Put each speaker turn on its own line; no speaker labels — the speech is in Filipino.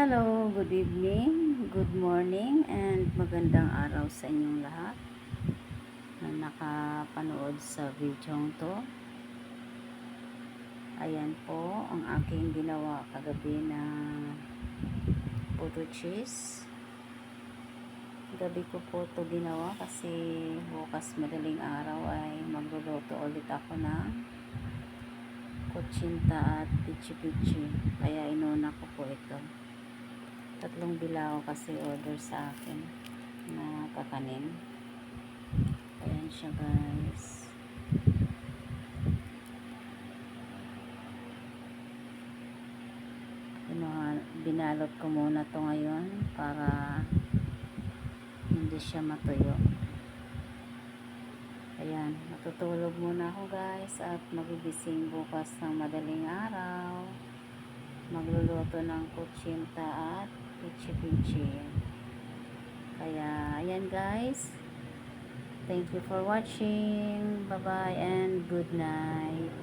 Hello, good evening, good morning, and magandang araw sa inyong lahat na nakapanood sa video to. Ayan po ang aking ginawa kagabi na puto cheese. Gabi ko po ito ginawa kasi bukas madaling araw ay magluluto ulit ako ng kutsinta at pichi-pichi. Kaya inuna ko po ito. 3 bilao kasi order sa akin na kakanin. Ayan siya guys. Binalot ko muna to ngayon para hindi siya matuyo. Ayan, matutulog muna ako guys at magigising bukas ng madaling araw. Magluluto ng kutsinta at pichi-pichi. Kaya ayan guys, thank you for watching. Bye bye and good night.